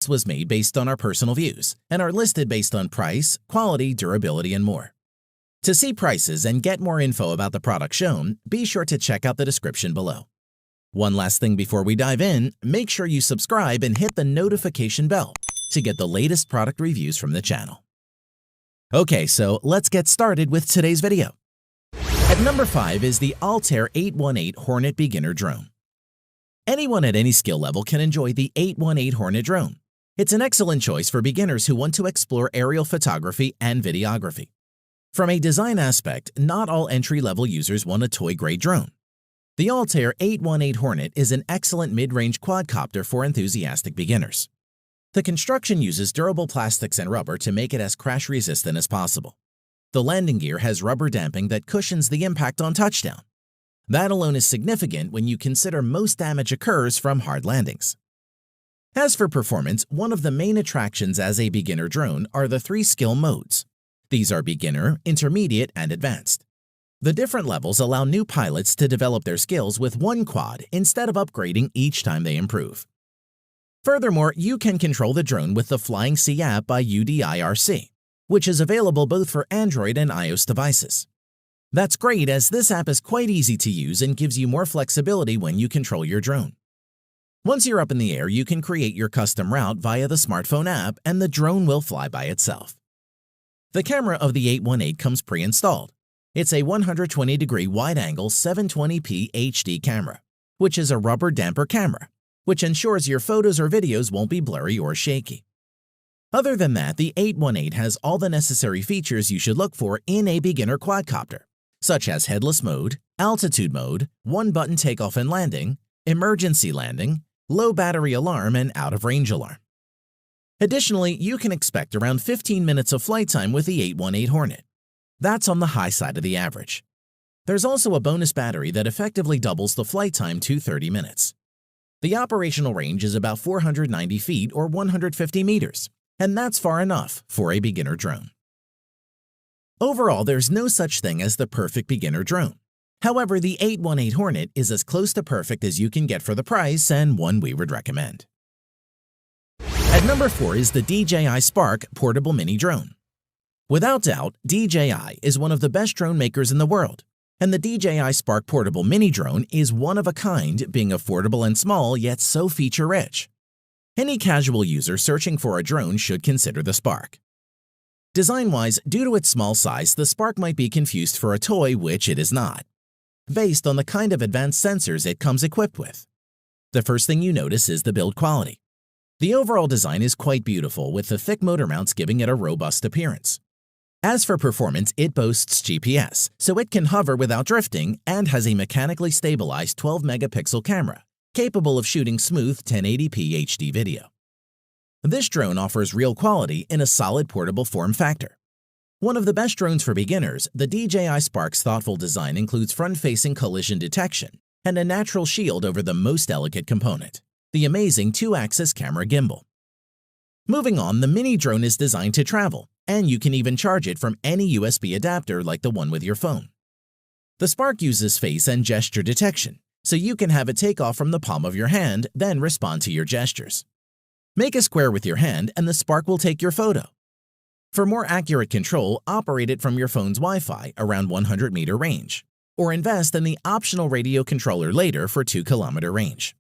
was made based on our personal views and are listed based on price, quality, durability, and more. To see prices and get more info about the product shown, be sure to check out the description below. One last thing before we dive in, make sure you subscribe and hit the notification bell to get the latest product reviews from the channel. Okay, so let's get started with today's video. At number 5 is the Altair 818 Hornet Beginner Drone. Anyone at any skill level can enjoy the 818 Hornet drone. It's an excellent choice for beginners who want to explore aerial photography and videography. From a design aspect, not all entry-level users want a toy-grade drone. The Altair 818 Hornet is an excellent mid-range quadcopter for enthusiastic beginners. The construction uses durable plastics and rubber to make it as crash-resistant as possible. The landing gear has rubber damping that cushions the impact on touchdown. That alone is significant when you consider most damage occurs from hard landings. As for performance, one of the main attractions as a beginner drone are the 3 skill modes. These are beginner, intermediate, and advanced. The different levels allow new pilots to develop their skills with one quad instead of upgrading each time they improve. Furthermore, you can control the drone with the Flying C app by UDIRC, which is available both for Android and iOS devices. That's great, as this app is quite easy to use and gives you more flexibility when you control your drone. Once you're up in the air, you can create your custom route via the smartphone app and the drone will fly by itself. The camera of the 818 comes pre-installed. It's a 120-degree wide-angle 720p HD camera, which is a rubber damper camera, which ensures your photos or videos won't be blurry or shaky. Other than that, the 818 has all the necessary features you should look for in a beginner quadcopter, such as headless mode, altitude mode, one-button takeoff and landing, emergency landing, low battery alarm, and out-of-range alarm. Additionally, you can expect around 15 minutes of flight time with the 818 Hornet. That's on the high side of the average. There's also a bonus battery that effectively doubles the flight time to 30 minutes. The operational range is about 490 feet or 150 meters, and that's far enough for a beginner drone. Overall, there's no such thing as the perfect beginner drone. However, the 818 Hornet is as close to perfect as you can get for the price and one we would recommend. At number 4 is the DJI Spark Portable Mini Drone. Without doubt, DJI is one of the best drone makers in the world, and the DJI Spark Portable Mini Drone is one of a kind, being affordable and small yet so feature-rich. Any casual user searching for a drone should consider the Spark. Design-wise, due to its small size, the Spark might be confused for a toy, which it is not, based on the kind of advanced sensors it comes equipped with. The first thing you notice is the build quality. The overall design is quite beautiful, with the thick motor mounts giving it a robust appearance. As for performance, it boasts GPS, so it can hover without drifting, and has a mechanically stabilized 12-megapixel camera, capable of shooting smooth 1080p HD video. This drone offers real quality in a solid portable form factor. One of the best drones for beginners, the DJI Spark's thoughtful design includes front-facing collision detection and a natural shield over the most delicate component, the amazing 2-axis camera gimbal. Moving on, the mini drone is designed to travel, and you can even charge it from any USB adapter like the one with your phone. The Spark uses face and gesture detection, so you can have it take off from the palm of your hand, then respond to your gestures. Make a square with your hand and the Spark will take your photo. For more accurate control, operate it from your phone's Wi-Fi around 100-meter range, or invest in the optional radio controller later for 2-kilometer range.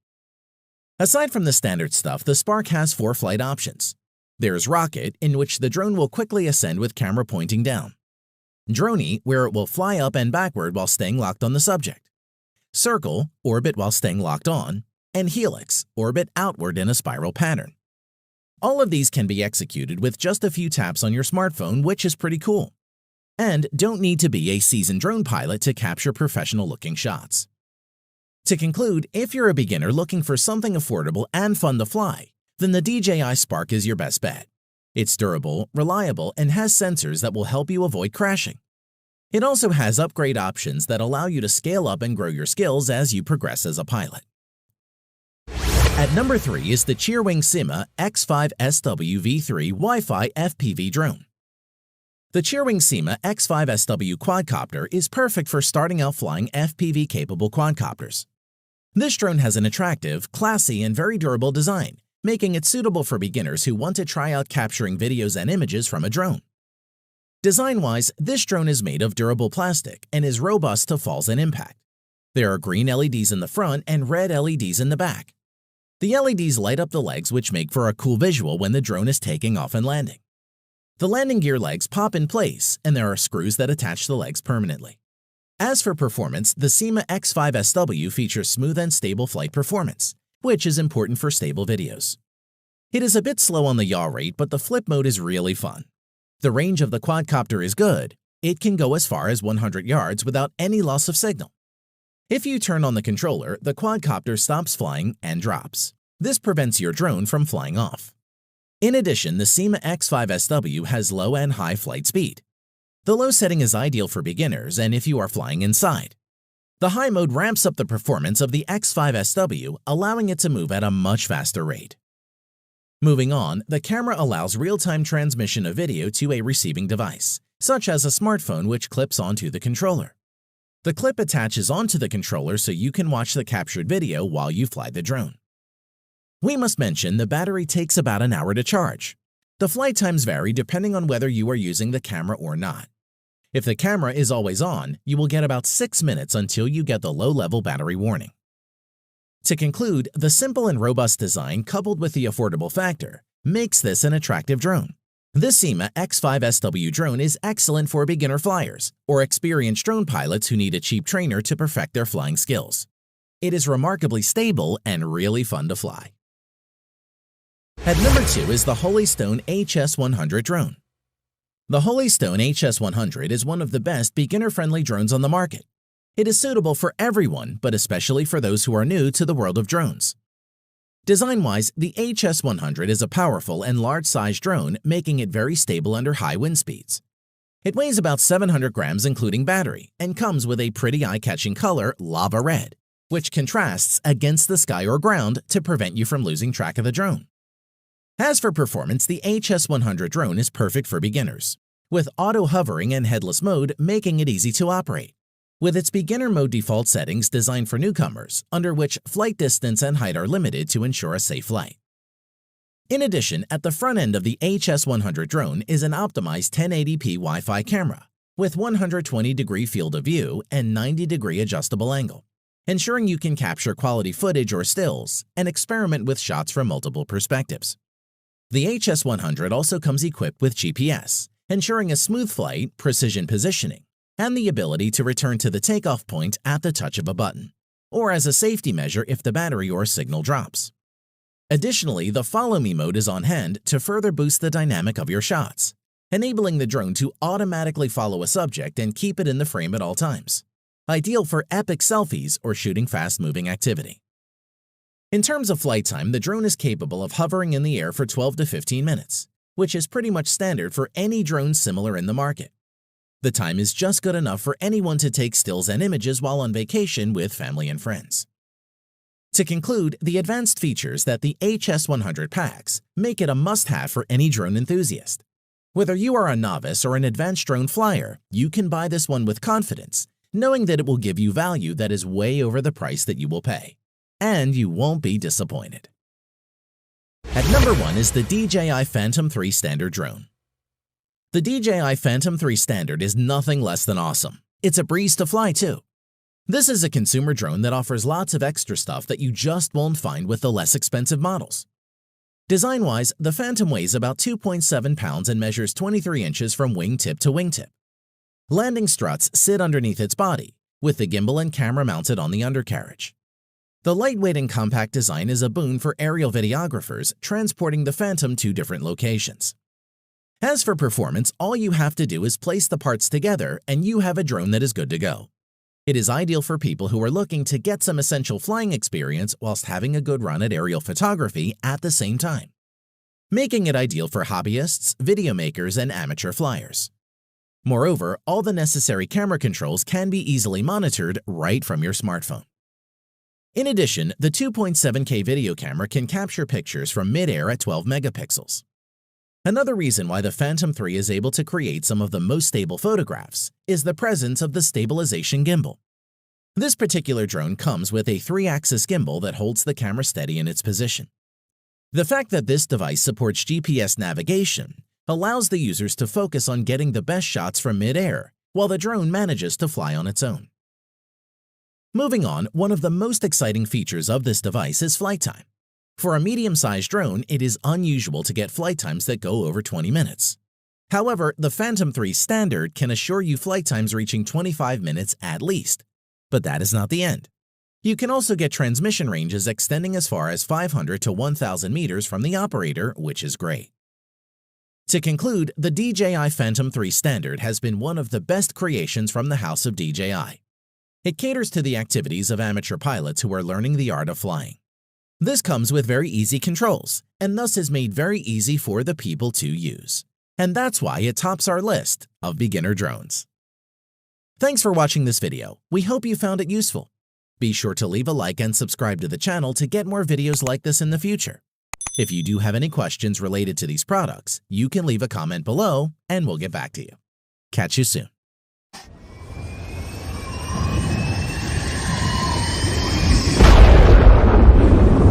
Aside from the standard stuff, the Spark has 4 flight options. There's Rocket, in which the drone will quickly ascend with camera pointing down. Droney, where it will fly up and backward while staying locked on the subject. Circle, orbit while staying locked on. And Helix, orbit outward in a spiral pattern. All of these can be executed with just a few taps on your smartphone, which is pretty cool. And don't need to be a seasoned drone pilot to capture professional-looking shots. To conclude, if you're a beginner looking for something affordable and fun to fly, then the DJI Spark is your best bet. It's durable, reliable, and has sensors that will help you avoid crashing. It also has upgrade options that allow you to scale up and grow your skills as you progress as a pilot. At number 3 is the Cheerwing Sima X5SW V3 Wi-Fi FPV drone. The Cheerwing Sima X5SW quadcopter is perfect for starting out flying FPV-capable quadcopters. This drone has an attractive, classy, and very durable design making it suitable for beginners who want to try out capturing videos and images from a drone. Design-wise, this drone is made of durable plastic and is robust to falls and impact. There are green LEDs in the front and red LEDs in the back. The LEDs light up the legs, which make for a cool visual when the drone is taking off and landing. The landing gear legs pop in place, and there are screws that attach the legs permanently. As for performance, the Syma X5SW features smooth and stable flight performance, which is important for stable videos. It is a bit slow on the yaw rate, but the flip mode is really fun. The range of the quadcopter is good. It can go as far as 100 yards without any loss of signal. If you turn on the controller, the quadcopter stops flying and drops. This prevents your drone from flying off. In addition, the Syma X5SW has low and high flight speed. The low setting is ideal for beginners and if you are flying inside. The high mode ramps up the performance of the X5SW, allowing it to move at a much faster rate. Moving on, the camera allows real-time transmission of video to a receiving device, such as a smartphone which clips onto the controller. The clip attaches onto the controller so you can watch the captured video while you fly the drone. We must mention the battery takes about an hour to charge. The flight times vary depending on whether you are using the camera or not. If the camera is always on, you will get about 6 minutes until you get the low-level battery warning. To conclude, the simple and robust design coupled with the affordable factor makes this an attractive drone. This Syma X5SW drone is excellent for beginner flyers or experienced drone pilots who need a cheap trainer to perfect their flying skills. It is remarkably stable and really fun to fly. At number 2 is the Holystone HS100 drone. The Holystone HS100 is one of the best beginner-friendly drones on the market. It is suitable for everyone, but especially for those who are new to the world of drones. Design-wise, the HS100 is a powerful and large-sized drone, making it very stable under high wind speeds. It weighs about 700 grams including battery and comes with a pretty eye-catching color, lava red, which contrasts against the sky or ground to prevent you from losing track of the drone. As for performance, the HS100 drone is perfect for beginners, with auto hovering and headless mode making it easy to operate. With its beginner mode default settings designed for newcomers, under which flight distance and height are limited to ensure a safe flight. In addition, at the front end of the HS100 drone is an optimized 1080p Wi-Fi camera with 120-degree field of view and 90-degree adjustable angle, ensuring you can capture quality footage or stills and experiment with shots from multiple perspectives. The HS100 also comes equipped with GPS, ensuring a smooth flight, precision positioning, and the ability to return to the takeoff point at the touch of a button, or as a safety measure if the battery or signal drops. Additionally, the Follow Me mode is on hand to further boost the dynamic of your shots, enabling the drone to automatically follow a subject and keep it in the frame at all times, ideal for epic selfies or shooting fast-moving activity. In terms of flight time, the drone is capable of hovering in the air for 12 to 15 minutes, which is pretty much standard for any drone similar in the market. The time is just good enough for anyone to take stills and images while on vacation with family and friends. To conclude, the advanced features that the HS100 packs make it a must-have for any drone enthusiast. Whether you are a novice or an advanced drone flyer, you can buy this one with confidence, knowing that it will give you value that is way over the price that you will pay. And you won't be disappointed. At number 1 is the DJI Phantom 3 Standard drone. The DJI Phantom 3 Standard is nothing less than awesome. It's a breeze to fly too. This is a consumer drone that offers lots of extra stuff that you just won't find with the less expensive models. Design-wise, the Phantom weighs about 2.7 pounds and measures 23 inches from wingtip to wingtip. Landing struts sit underneath its body, with the gimbal and camera mounted on the undercarriage. The lightweight and compact design is a boon for aerial videographers transporting the Phantom to different locations. As for performance, all you have to do is place the parts together and you have a drone that is good to go. It is ideal for people who are looking to get some essential flying experience whilst having a good run at aerial photography at the same time, making it ideal for hobbyists, video makers, and amateur flyers. Moreover, all the necessary camera controls can be easily monitored right from your smartphone. In addition, the 2.7K video camera can capture pictures from mid-air at 12 megapixels. Another reason why the Phantom 3 is able to create some of the most stable photographs is the presence of the stabilization gimbal. This particular drone comes with a 3-axis gimbal that holds the camera steady in its position. The fact that this device supports GPS navigation allows the users to focus on getting the best shots from mid-air, while the drone manages to fly on its own. Moving on, one of the most exciting features of this device is flight time. For a medium-sized drone, it is unusual to get flight times that go over 20 minutes. However, the Phantom 3 Standard can assure you flight times reaching 25 minutes at least. But that is not the end. You can also get transmission ranges extending as far as 500 to 1,000 meters from the operator, which is great. To conclude, the DJI Phantom 3 Standard has been one of the best creations from the house of DJI. It caters to the activities of amateur pilots who are learning the art of flying. This comes with very easy controls, and thus is made very easy for the people to use. And that's why it tops our list of beginner drones. Thanks for watching this video. We hope you found it useful. Be sure to leave a like and subscribe to the channel to get more videos like this in the future. If you do have any questions related to these products, you can leave a comment below and we'll get back to you. Catch you soon.